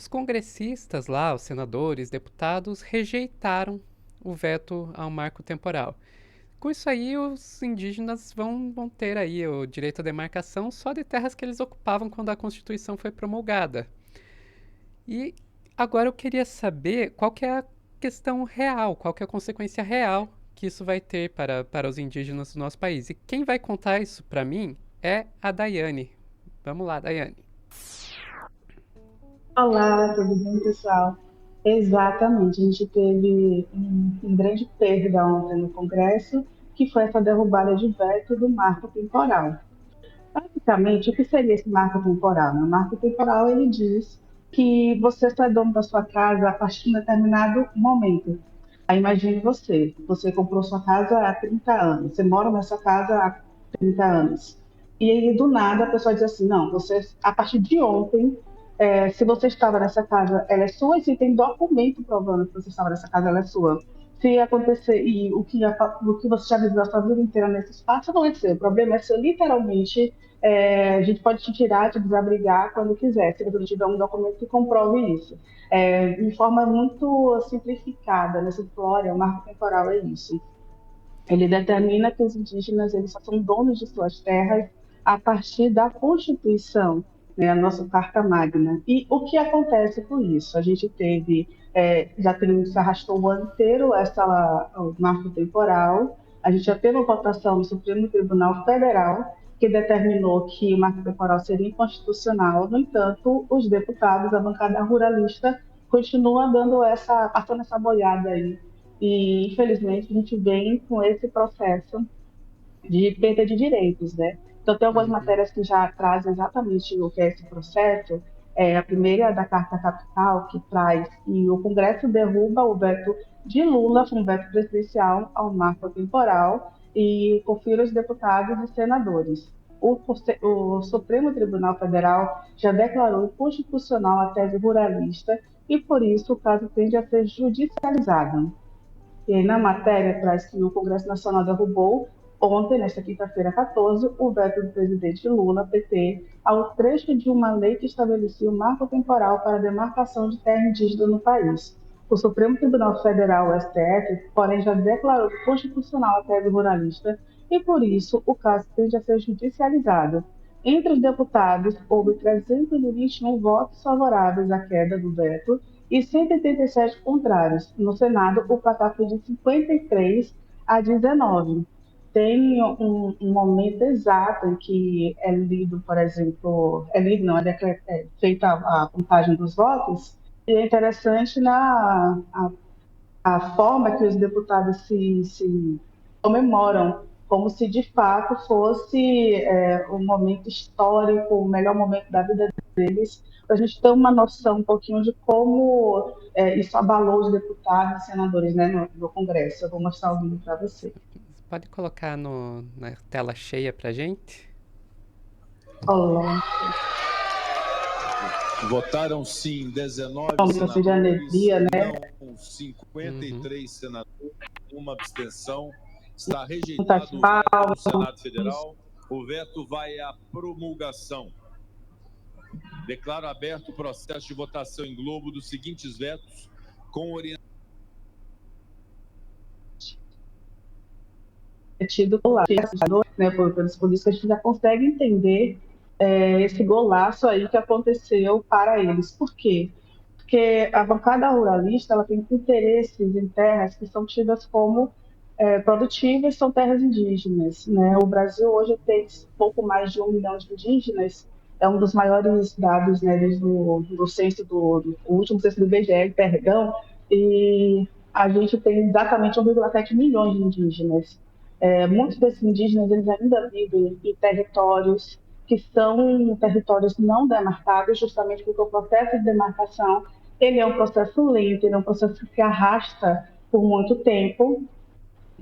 os congressistas lá, os senadores, deputados, rejeitaram o veto ao marco temporal. Com isso aí, os indígenas vão ter aí o direito à demarcação só de terras que eles ocupavam quando a Constituição foi promulgada. E agora eu queria saber qual que é a questão real, qual que é a consequência real que isso vai ter para os indígenas do nosso país. E quem vai contar isso para mim é a Daiane. Vamos lá, Daiane. Olá, tudo bem, pessoal? Exatamente, a gente teve um grande perda ontem no Congresso, que foi essa derrubada de veto do marco temporal. Basicamente, o que seria esse marco temporal? O marco temporal ele diz que você só é dono da sua casa a partir de um determinado momento. Aí imagine você comprou sua casa há 30 anos, você mora nessa casa há 30 anos. E aí, do nada, a pessoa diz assim, não, você, a partir de ontem, se você estava nessa casa, ela é sua, e se tem documento provando que você estava nessa casa, ela é sua. Se acontecer, e o que você já viveu a sua vida inteira nesse espaço, não é seu. O problema é seu, literalmente, a gente pode te tirar, te desabrigar quando quiser, se você não tiver um documento que comprove isso. De forma muito simplificada, nessa história, o marco temporal é isso. Ele determina que os indígenas eles só são donos de suas terras a partir da Constituição, né, a nossa Carta Magna. E o que acontece com isso? A gente teve, já tem, se arrastou o ano inteiro o marco temporal, a gente já teve uma votação no Supremo Tribunal Federal que determinou que o marco temporal seria inconstitucional. No entanto, os deputados, a bancada ruralista, continuam passando essa boiada aí e, infelizmente, a gente vem com esse processo de perda de direitos, né? Então, tem algumas Uhum. matérias que já trazem exatamente o que é esse processo. A primeira é da Carta Capital, que traz que o Congresso derruba o veto de Lula, um veto presidencial ao marco temporal, e confira os deputados e senadores. O Supremo Tribunal Federal já declarou inconstitucional a tese ruralista e, por isso, o caso tende a ser judicializado. E aí, na matéria, traz que o Congresso Nacional derrubou, ontem, nesta quinta-feira 14, o veto do presidente Lula, PT, ao trecho de uma lei que estabelecia o marco temporal para a demarcação de terra indígena no país. O Supremo Tribunal Federal, o STF, porém, já declarou constitucional a tese ruralista e, por isso, o caso tende a ser judicializado. Entre os deputados, houve 321 votos favoráveis à queda do veto e 187 contrários. No Senado, o placar foi de 53 a 19. Tem um momento exato em que é lido, por exemplo, é lido, não, é feita a contagem dos votos, e é interessante a forma que os deputados se comemoram, como se de fato fosse um momento histórico, o melhor momento da vida deles, para a gente ter uma noção um pouquinho de como isso abalou os deputados e senadores, né, no Congresso. Eu vou mostrar o vídeo para você. Pode colocar na tela cheia pra gente? Olá, Votaram sim 19 como que de senadores, alegria, né? não 53 senadores, uma abstenção. Está Muitas rejeitado o veto palmas. no Senado Federal. O veto vai à promulgação. Declaro aberto o processo de votação em globo dos seguintes vetos, com orientação. Tido lá, né, pelos políticos, a gente já consegue entender esse golaço aí que aconteceu para eles. Por quê? Porque a bancada ruralista ela tem interesses em terras que são tidas como produtivas, são terras indígenas. Né? O Brasil hoje tem pouco mais de 1 milhão de indígenas, é um dos maiores dados, né, desde do censo do último censo do IBGE, perdão, e a gente tem exatamente 1,7 milhões de indígenas. Muitos desses indígenas eles ainda vivem em territórios que são territórios não demarcados, justamente porque o processo de demarcação ele é um processo lento, ele é um processo que arrasta por muito tempo,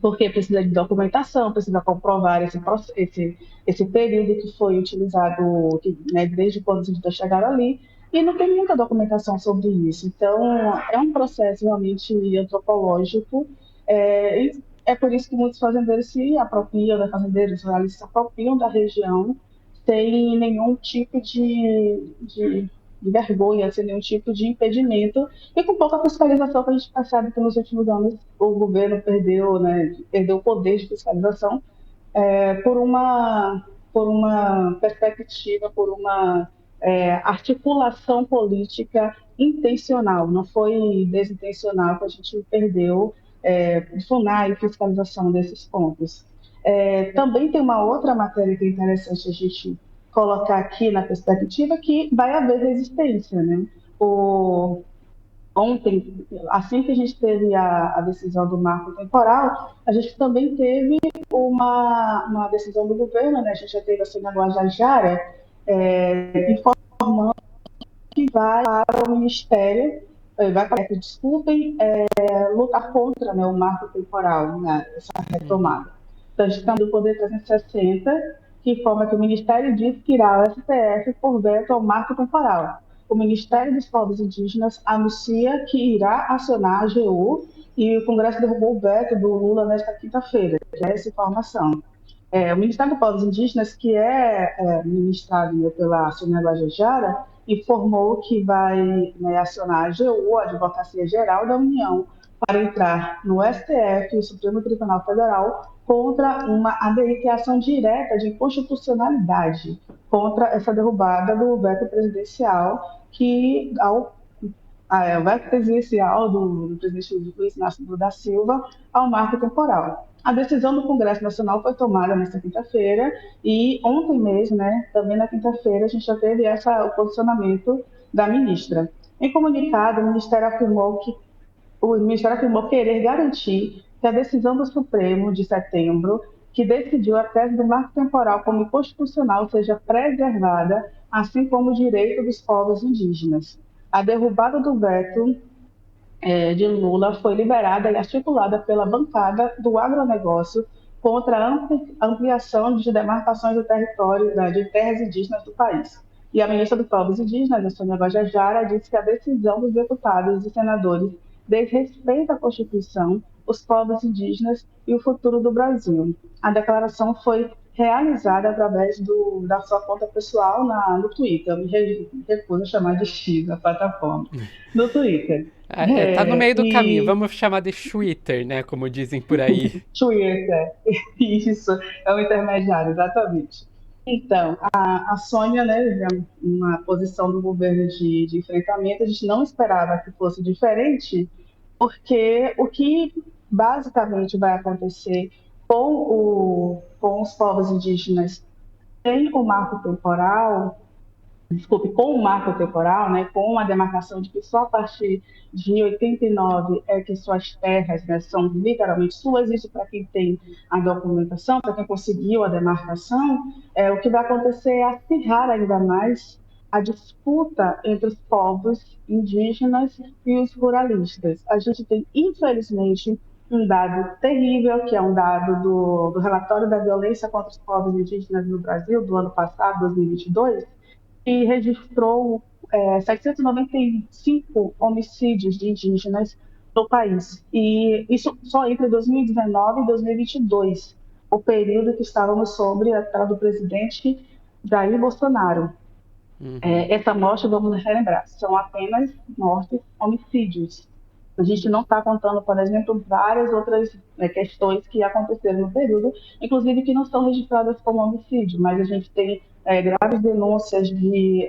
porque precisa de documentação, precisa comprovar esse período que foi utilizado, né, desde quando os indígenas chegaram ali, e não tem muita documentação sobre isso. Então, é um processo realmente antropológico, e é por isso que muitos fazendeiros se apropriam, né, fazendeiros ruralistas se apropriam da região sem nenhum tipo de de vergonha, sem nenhum tipo de impedimento, e com pouca fiscalização, que a gente percebe que nos últimos anos o governo perdeu, né, perdeu o poder de fiscalização por uma perspectiva, por uma articulação política intencional, não foi desintencional que a gente perdeu FUNAI e fiscalização desses pontos. Também tem uma outra matéria que é interessante a gente colocar aqui na perspectiva, que vai haver resistência, né? O, Ontem, assim que a gente teve a decisão do marco temporal, a gente também teve uma decisão do governo, né? A gente já teve assim na Guajajara, informando que vai para o Ministério, vai para, desculpem, lutar contra, né, o marco temporal, né, essa retomada. Então, a gente tem o Poder 360, que informa que o Ministério diz que irá ao STF por veto ao marco temporal. O Ministério dos Povos Indígenas anuncia que irá acionar a AGU e o Congresso derrubou o veto do Lula nesta quinta-feira. Já é essa informação. O Ministério dos Povos Indígenas, que é ministrado, né, pela Sônia Guajajara, informou que vai, né, acionar a AGU, a Advocacia Geral da União, para entrar no STF, o Supremo Tribunal Federal, contra uma ADI, que é a ação direta de inconstitucionalidade, contra essa derrubada do veto presidencial, que o veto presidencial do presidente Luiz Inácio Lula da Silva ao marco temporal. A decisão do Congresso Nacional foi tomada nesta quinta-feira e ontem mesmo, né, também na quinta-feira, a gente já teve o posicionamento da ministra. Em comunicado, o Ministério afirmou querer garantir que a decisão do Supremo de setembro, que decidiu a tese do marco temporal como inconstitucional, seja preservada, assim como o direito dos povos indígenas. A derrubada do veto de Lula foi liberada e articulada pela bancada do agronegócio contra a ampliação de demarcações do território de terras indígenas do país. E a ministra dos Povos Indígenas, a Sônia Guajajara, disse que a decisão dos deputados e senadores desrespeita a Constituição, os povos indígenas e o futuro do Brasil. A declaração foi realizada através da sua conta pessoal no Twitter. Eu me recuso a chamar de X a plataforma. No Twitter. Tá no meio do caminho, vamos chamar de Twitter, né? Como dizem por aí. Twitter, isso, é o intermediário, exatamente. Então, a Sônia, né, uma posição do governo de enfrentamento, a gente não esperava que fosse diferente, porque o que basicamente vai acontecer com os povos indígenas sem o marco temporal, com o marco temporal, né, com a demarcação de que só a partir de 89 é que suas terras, né, são literalmente suas, isso para quem tem a documentação, para quem conseguiu a demarcação, o que vai acontecer é acirrar ainda mais a disputa entre os povos indígenas e os ruralistas. A gente tem, infelizmente, um dado terrível, que é um dado do relatório da violência contra os povos indígenas no Brasil, do ano passado, 2022, que registrou 795 homicídios de indígenas no país. E isso só entre 2019 e 2022, o período que estávamos sob a tela do presidente Jair Bolsonaro. Essa morte, vamos relembrar, são apenas mortes, homicídios. A gente não está contando, por exemplo, várias outras questões que aconteceram no período, inclusive que não são registradas como homicídio, mas a gente tem graves denúncias de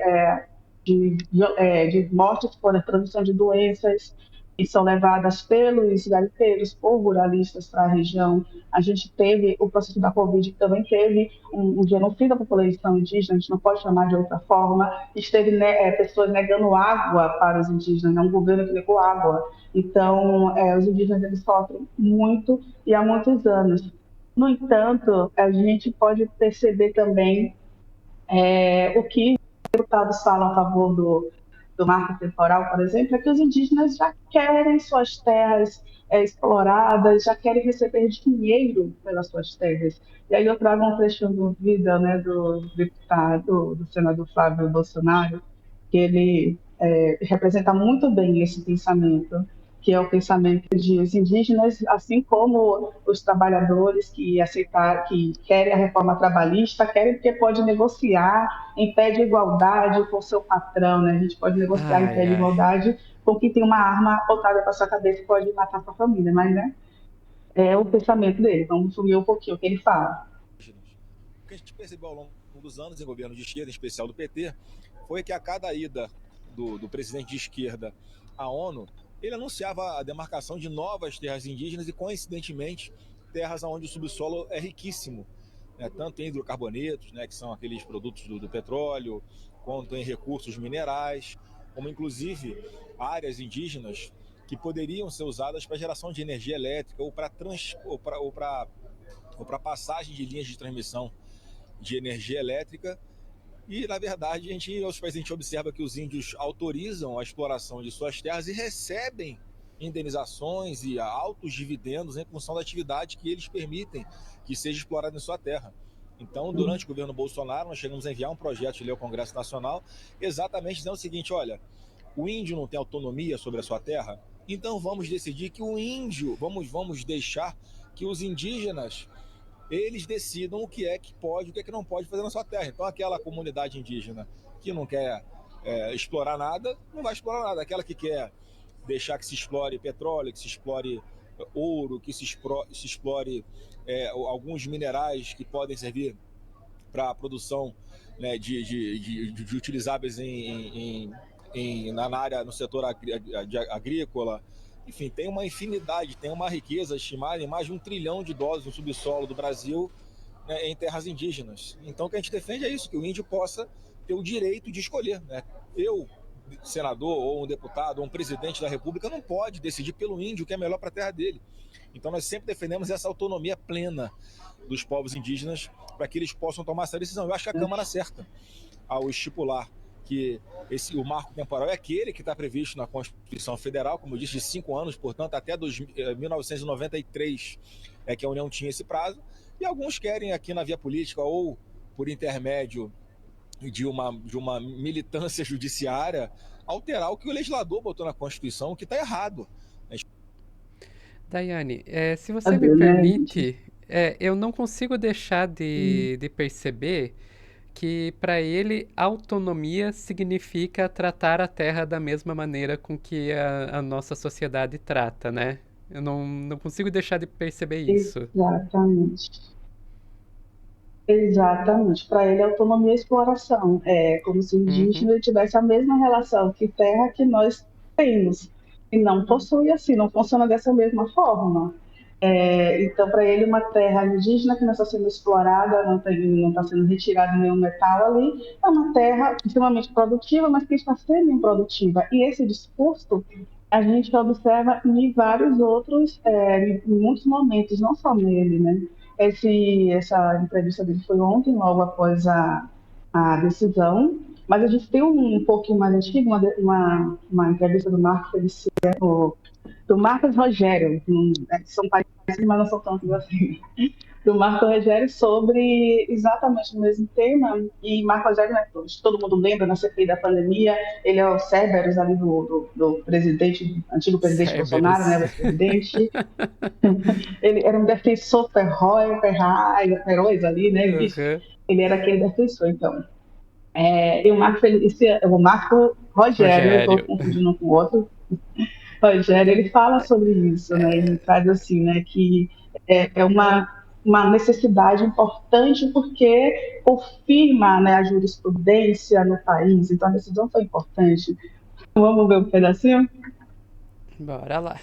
mortes por transmissão de doenças que são levadas pelos garimpeiros, por ruralistas para a região. A gente teve o processo da Covid, que também teve um genocídio da população indígena, a gente não pode chamar de outra forma. Esteve pessoas negando água para os indígenas, né? Um governo que negou água. Então, os indígenas eles sofrem muito e há muitos anos. No entanto, a gente pode perceber também o que os deputados falam a favor do marco temporal, por exemplo, é que os indígenas já querem suas terras exploradas, já querem receber dinheiro pelas suas terras. E aí eu trago um trechinho do vídeo, né, do deputado, do senador Flávio Bolsonaro, que ele representa muito bem esse pensamento. que é o pensamento de os indígenas, assim como os trabalhadores que aceitaram, que querem a reforma trabalhista, querem porque pode negociar em pé de igualdade com o seu patrão, né? A gente pode negociar em Ai, pé de ai. igualdade com quem tem uma arma apontada para sua cabeça e pode matar sua família, mas né, é o pensamento dele. Vamos sumir um pouquinho o que ele fala. O que a gente percebeu ao longo dos anos em governo de esquerda, em especial do PT, foi que a cada ida do presidente de esquerda à ONU, ele anunciava a demarcação de novas terras indígenas e, coincidentemente, terras onde o subsolo é riquíssimo, né, tanto em hidrocarbonetos, né, que são aqueles produtos do petróleo, quanto em recursos minerais, como inclusive áreas indígenas que poderiam ser usadas para geração de energia elétrica ou para passagem de linhas de transmissão de energia elétrica. E, na verdade, aos países a gente observa que os índios autorizam a exploração de suas terras e recebem indenizações e altos dividendos em função da atividade que eles permitem que seja explorada em sua terra. Então, durante o governo Bolsonaro, nós chegamos a enviar um projeto de lei ao Congresso Nacional exatamente dizendo o seguinte: olha, o índio não tem autonomia sobre a sua terra, então vamos decidir que o índio, vamos deixar que os indígenas eles decidam o que é que pode, o que é que não pode fazer na sua terra. Então, aquela comunidade indígena que não quer explorar nada, não vai explorar nada. Aquela que quer deixar que se explore petróleo, que se explore ouro, que se explore alguns minerais que podem servir para a produção, né, de utilizáveis na área, no setor agrícola. Enfim, tem uma infinidade, tem uma riqueza estimada em mais de $1 trilhão no subsolo do Brasil, né, em terras indígenas. Então, o que a gente defende é isso, que o índio possa ter o direito de escolher, né? Eu, senador, ou um deputado, ou um presidente da República, não pode decidir pelo índio o que é melhor para a terra dele. Então, nós sempre defendemos essa autonomia plena dos povos indígenas para que eles possam tomar essa decisão. Eu acho que a Câmara acerta ao estipular que o marco temporal é aquele que está previsto na Constituição Federal, como eu disse, de 5 anos, portanto, até 1993 é que a União tinha esse prazo, e alguns querem aqui na via política ou por intermédio de uma militância judiciária alterar o que o legislador botou na Constituição, o que está errado. Daiane, se você me Sabe, né, gente? permite, eu não consigo deixar de perceber que para ele autonomia significa tratar a terra da mesma maneira com que a nossa sociedade trata, né? Eu não consigo deixar de perceber isso. Exatamente. Exatamente. Para ele, autonomia e exploração. É como se o Uhum. indígena tivesse a mesma relação que terra que nós temos. E não possui assim, não funciona dessa mesma forma. Então, para ele, uma terra indígena que não está sendo explorada, não está sendo retirado nenhum metal ali, é uma terra extremamente produtiva, mas que está sendo improdutiva. E esse discurso a gente observa em vários outros, em muitos momentos, não só nele, né? Essa entrevista dele foi ontem, logo após a decisão, mas a gente tem um pouquinho mais antigo, uma entrevista do Marco Feliciano, do Marcos Rogério, são parecidos, mas não são tantos assim, do Marco Rogério sobre exatamente o mesmo tema. E Marco Rogério, né, todo mundo lembra, na CPI da pandemia, ele é o Cerberus ali do presidente, antigo presidente Bolsonaro, né, o Cerberus. ex-presidente. Ele era um defensor feroz ali, né, bicho? Uhum. Ele era aquele defensor, então. E o Marco Rogério, eu estou Rogério. confundindo um com o outro, Rogério, ele fala sobre isso, né? Ele traz assim, né, que é uma necessidade importante porque confirma, né, a jurisprudência no país. Então a decisão foi importante. Vamos ver um pedacinho? Bora lá.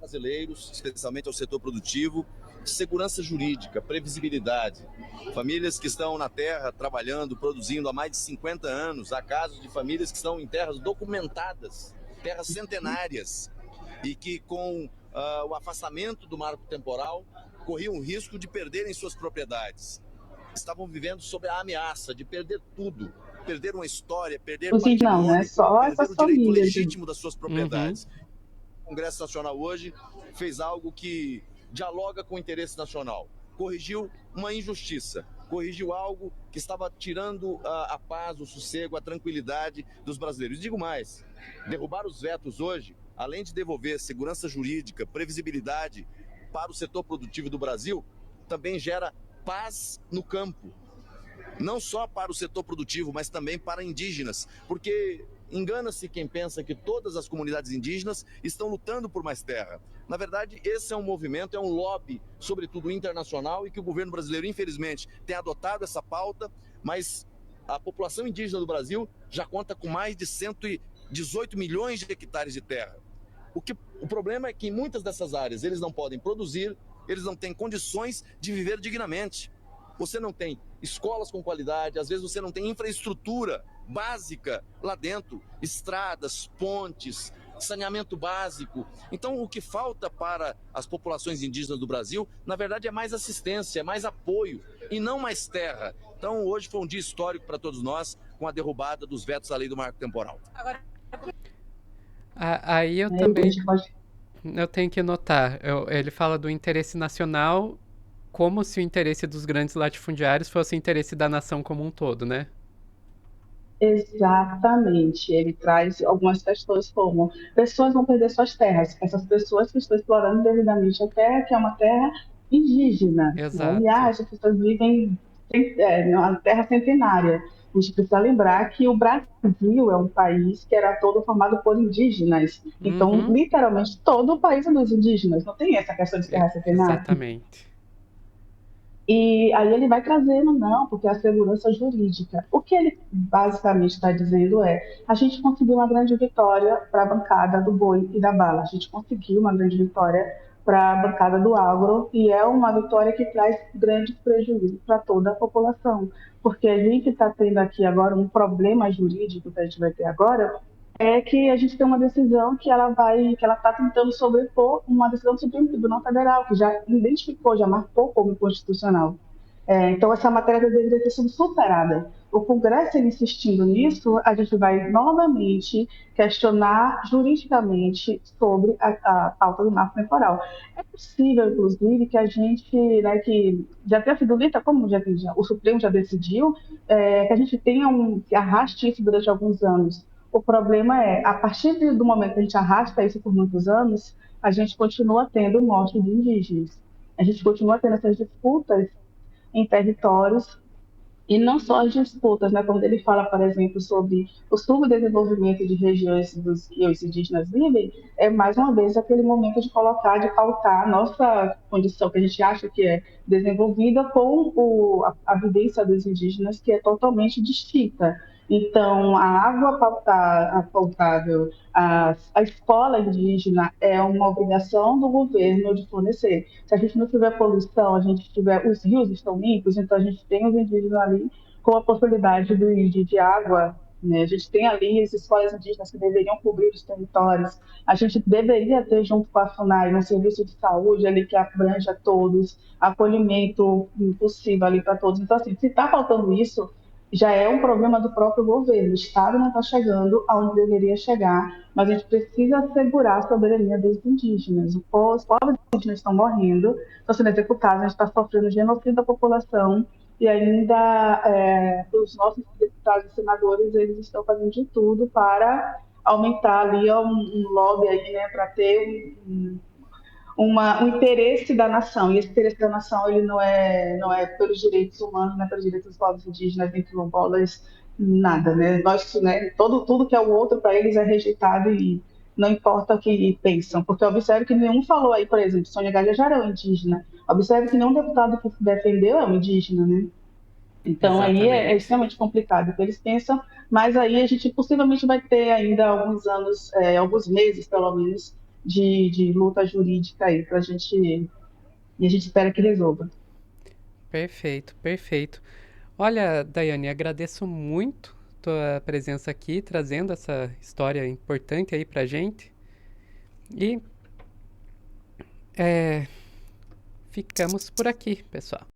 Brasileiros, especialmente ao setor produtivo, segurança jurídica, previsibilidade. Famílias que estão na terra trabalhando, produzindo há mais de 50 anos. Há casos de famílias que estão em terras documentadas, terras centenárias, e que com o afastamento do marco temporal corriam o risco de perderem suas propriedades. Estavam vivendo sob a ameaça de perder tudo, perder uma história, perder Os índios não, né? patrimônio, Só perder essas o direito famílias. legítimo das suas Uhum. propriedades. O Congresso Nacional hoje fez algo que dialoga com o interesse nacional. Corrigiu uma injustiça, corrigiu algo que estava tirando a paz, o sossego, a tranquilidade dos brasileiros. Digo mais, derrubar os vetos hoje além de devolver segurança jurídica, previsibilidade para o setor produtivo do Brasil, também gera paz no campo. Não só para o setor produtivo, mas também para indígenas, porque engana-se quem pensa que todas as comunidades indígenas estão lutando por mais terra. Na verdade, esse é um movimento, é um lobby, sobretudo internacional, e que o governo brasileiro, infelizmente, tem adotado essa pauta, mas a população indígena do Brasil já conta com mais de 118 milhões de hectares de terra. O problema é que em muitas dessas áreas eles não podem produzir, eles não têm condições de viver dignamente. Você não tem escolas com qualidade, às vezes você não tem infraestrutura básica lá dentro, estradas, pontes, saneamento básico. Então, o que falta para as populações indígenas do Brasil, na verdade, é mais assistência, é mais apoio e não mais terra. Então, hoje foi um dia histórico para todos nós, com a derrubada dos vetos à lei do marco temporal. Aí eu Né? A também gente pode eu tenho que notar, ele fala do interesse nacional como se o interesse dos grandes latifundiários fosse o interesse da nação como um todo, né? Exatamente. Ele traz algumas questões como pessoas vão perder suas terras. Essas pessoas que estão explorando indevidamente a terra, que é uma terra indígena, né? E Exato. as pessoas vivem numa terra centenária. A gente precisa lembrar que o Brasil é um país que era todo formado por indígenas. Então, Uhum. literalmente, todo o país é dos indígenas. Não tem essa questão de terra centenária. Exatamente. E aí ele vai trazendo, não, porque a segurança jurídica. O que ele basicamente está dizendo é: a gente conseguiu uma grande vitória para a bancada do boi e da bala, a gente conseguiu uma grande vitória para a bancada do agro, e é uma vitória que traz grandes prejuízos para toda a população, porque a gente está tendo aqui agora um problema jurídico que a gente vai ter agora, é que a gente tem uma decisão que ela está tentando sobrepor uma decisão do Supremo Tribunal Federal, que já identificou, já marcou como inconstitucional. Então, essa matéria deveria ter sido superada. O Congresso insistindo nisso, a gente vai novamente questionar juridicamente sobre a pauta do marco temporal. É possível, inclusive, que a gente, né, que já tenha sido dita, como o Supremo já decidiu, que a gente tenha que arraste isso durante alguns anos. O problema é, a partir do momento que a gente arrasta isso por muitos anos, a gente continua tendo morte de indígenas. A gente continua tendo essas disputas em territórios, e não só as disputas, né? Quando ele fala, por exemplo, sobre o subdesenvolvimento de regiões dos que os indígenas vivem, é mais uma vez aquele momento de colocar, de pautar a nossa condição que a gente acha que é desenvolvida com a vivência dos indígenas, que é totalmente distinta. Então, a água pautável, a escola indígena é uma obrigação do governo de fornecer. Se a gente não tiver poluição, a gente tiver, os rios estão limpos, então a gente tem os indígenas ali com a possibilidade de água, né? A gente tem ali as escolas indígenas que deveriam cobrir os territórios. A gente deveria ter, junto com a FUNAI, um serviço de saúde ali que abranja todos, acolhimento possível ali para todos. Então, assim, se está faltando isso, já é um problema do próprio governo. O Estado não está chegando aonde deveria chegar, mas a gente precisa assegurar a soberania dos indígenas. Os povos indígenas estão morrendo, estão sendo executados, a gente está sofrendo genocídio da população, e ainda os nossos deputados e senadores, eles estão fazendo de tudo para aumentar ali um lobby aí, né, para ter um interesse da nação, e esse interesse da nação ele não é pelos direitos humanos, não é pelos direitos dos povos indígenas, nem quilombolas, nada, né? Nós, né, tudo que é o outro para eles é rejeitado e não importa o que pensam, porque observe que nenhum falou aí, por exemplo, Sônia Guajajara é um indígena, observe que nenhum deputado que se defendeu é um indígena, né? Então aí é Exatamente. extremamente complicado o que eles pensam, mas aí a gente possivelmente vai ter ainda alguns anos, alguns meses pelo menos, de luta jurídica aí para a gente, e a gente espera que resolva. Perfeito, perfeito. Olha, Daiane, agradeço muito tua presença aqui, trazendo essa história importante aí pra gente. E ficamos por aqui, pessoal.